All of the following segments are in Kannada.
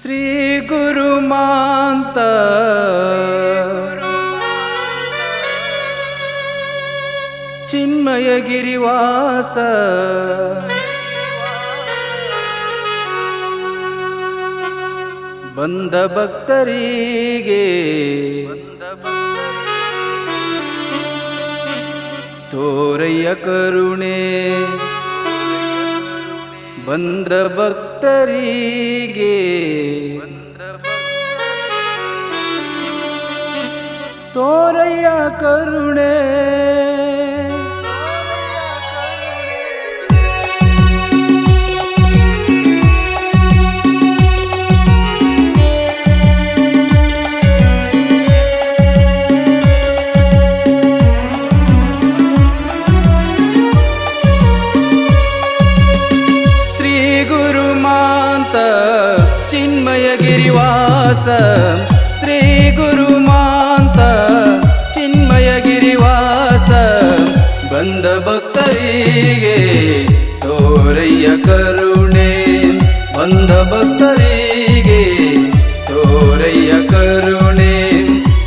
ಶ್ರೀ ಗುರುಮಾಂತ ಚಿನ್ಮಯ ಗಿರಿವಾಸ ಬಂದ ಭಕ್ತರಿಗೆ ತೋರಯ್ಯ ಕರುಣೆ ಬಂದ ಭಕ್ತರಿಗೆ ತೋರಯ್ಯ ಕರುಣೆ. ಚಿನ್ಮಯ ಗಿರಿವಾಸ ಶ್ರೀ ಗುರುಮಾಂತ ಚಿನ್ಮಯ ಗಿರಿವಾಸ ಬಂದ ಭಕ್ತರಿಗೆ ತೋರಯ್ಯ ಕರುಣೆ ಬಂದ ಭಕ್ತರಿಗೆ ತೋರಯ್ಯ ಕರುಣೆ.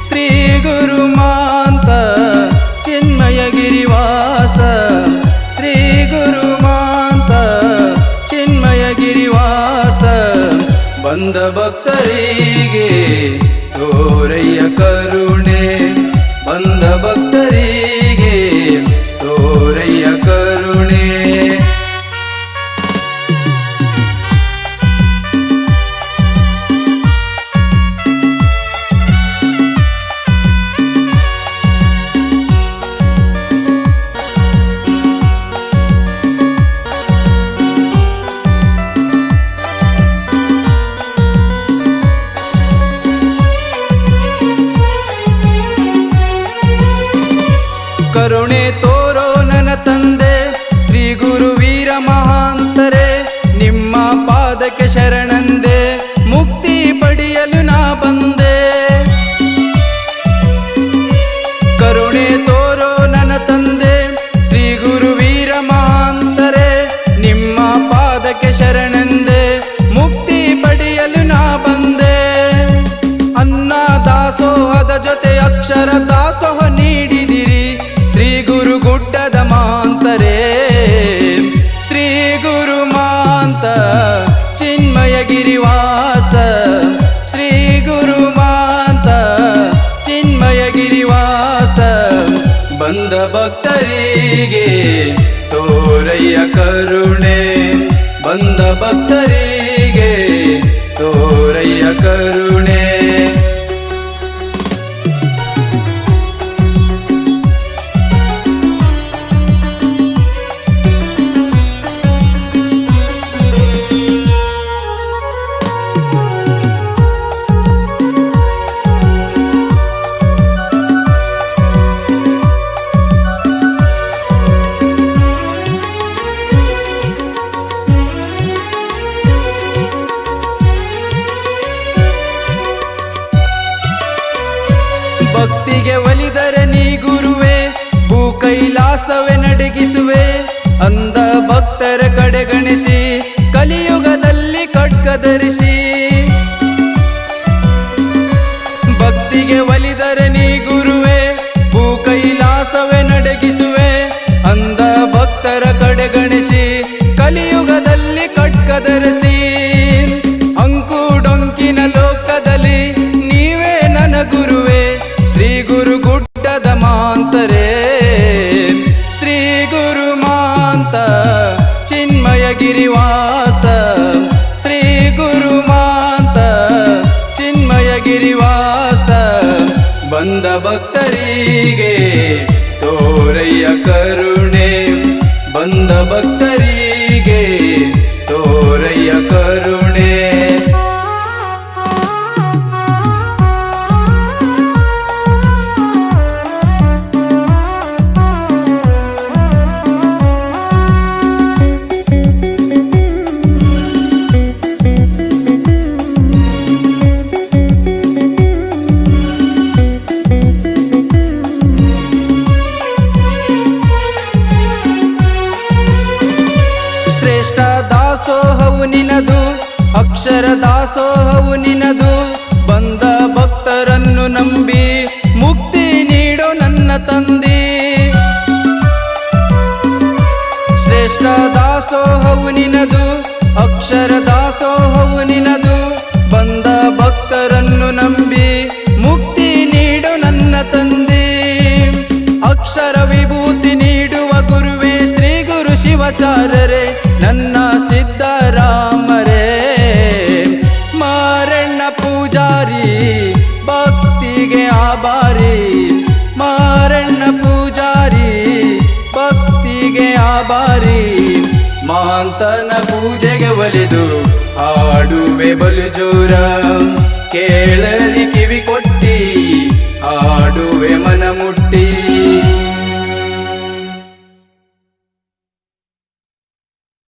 ಶ್ರೀ ಗುರುಮಾಂತ ಚಿನ್ಮಯ ಗಿರಿವಾಸ ಶ್ರೀ ಗುರುಮಾಂತ ಚಿನ್ಮಯ ಗಿರಿವಾಸ ಬಂದ ಭಕ್ತರಿಗೆ ತೋರಯ್ಯ ಕರುಣೆ ಬಂದ ಭಕ್ತರಿಗೆ ತೋರಯ್ಯ ಕರುಣೆ. ಕರುಣೆ ತೋರೋ ನನ್ನ ತಂದೆ ಶ್ರೀ ಗುರು ವೀರ ಮಹಾಂತರೇ, ನಿಮ್ಮ ಪಾದಕ್ಕೆ ಶರಣಂದೆ ಮುಕ್ತಿ ಪಡೆಯಲು ನಾ ಬಂದೆ. ಕರುಣೆ ತೋರೋ ನನ್ನ ತಂದೆ ಶ್ರೀ ಗುರು ವೀರ ಮಹಾಂತರೇ, ನಿಮ್ಮ ಪಾದಕ್ಕೆ ಶರಣಂದೆ ಮುಕ್ತಿ ಪಡೆಯಲು ನಾ ಬಂದೆ. ಅನ್ನ ದಾಸೋಹದ ಜೊತೆ ಅಕ್ಷರ ದಾಸೋಹ ನೀಡಿದಿರಿ ಶ್ರೀ ಗುರು ಗುಡ್ಡದ ಮಾಂತರೇ. ಶ್ರೀ ಗುರುಮಾಂತ ಚಿನ್ಮಯ ಗಿರಿವಾಸ ಶ್ರೀ ಗುರುಮಾಂತ ಚಿನ್ಮಯ ಗಿರಿವಾಸ ಬಂದ ಭಕ್ತರಿಗೆ ತೋರಯ್ಯ ಕರುಣೆ ಬಂದ ಭಕ್ತರಿಗೆ ತೋರಯ್ಯ ಕರುಣೆ. ಭಕ್ತಿಗೆ ಒಲಿದರೆ ನೀ ಗುರುವೆ ಭೂ ಕೈಲಾಸವೇ ನಡಗಿಸುವೆ ಅಂದ ಭಕ್ತರ ಕಡೆಗಣಿಸಿ ಕಲಿಯುಗದಲ್ಲಿ ಖಡ್ಗ ಧರಿಸಿ. ಭಕ್ತಿಗೆ ಒಲಿದರೆ ನೀ ಗುರುವೆ ಭೂ ಕೈಲಾಸವೇ ನಡಗಿಸುವೆ ಅಂದ ಭಕ್ತರ ಕಡೆಗಣಿಸಿ ಕಲಿಯುಗದಲ್ಲಿ ಖಡ್ಗ ಧರಿಸಿ. ಅಂಕು ಡೊಂಕಿನ ಲೋಕದಲ್ಲಿ ನೀವೇ ನನ್ನ ಗುರುವೆ ಶ್ರೀ ಗುರು ಗುಡ್ಡದ ಮಾಂತರೇ. ಶ್ರೀ ಗುರುಮಾಂತ ಚಿನ್ಮಯ ಗಿರಿವಾಸ ಶ್ರೀ ಗುರುಮಾಂತ ಚಿನ್ಮಯ ಗಿರಿವಾಸ ಬಂದ ಭಕ್ತರಿಗೆ ತೋರಯ್ಯ ಕರುಣೆ ಬಂದ ಭಕ್ತರಿಗೆ ತೋರಯ್ಯ ಕರುಣೆ. ಶ್ರೇಷ್ಠ ದಾಸೋಹವು ನಿನದು ಅಕ್ಷರ ದಾಸೋಹವು ನಿನದು ಬಂದ ಭಕ್ತರನ್ನು ನಂಬಿ ಮುಕ್ತಿ ನೀಡೋ ನನ್ನ ತಂದೆ. ಶ್ರೇಷ್ಠ ದಾಸೋಹವು ನಿನದು ಅಕ್ಷರ ದಾಸೋಹವು ನಿನದು ಬಂದ ಭಕ್ತರನ್ನು ನಂಬಿ ಮುಕ್ತಿ ನೀಡು ನನ್ನ ತಂದೆ. ಅಕ್ಷರ ವಿಭೂತಿ ನೀಡುವ ಗುರುವೇ ಶ್ರೀ ಗುರು ಶಿವಾಚಾರ್ಯರೇ ನನ್ನ ಸಿದ್ಧರಾಮರೇ. ಮಾರಣ್ಣ ಪೂಜಾರಿ ಭಕ್ತಿಗೆ ಆಭಾರಿ, ಮಾರಣ್ಣ ಪೂಜಾರಿ ಭಕ್ತಿಗೆ ಆಭಾರಿ. ಮಾಂತನ ಪೂಜೆಗೆ ಒಲಿದು ಹಾಡುವೆ ಬಲು ಜೋರ, ಕೇಳಲಿ ಕಿವಿ ಕೊಟ್ಟಿ ಹಾಡುವೆ ಮನ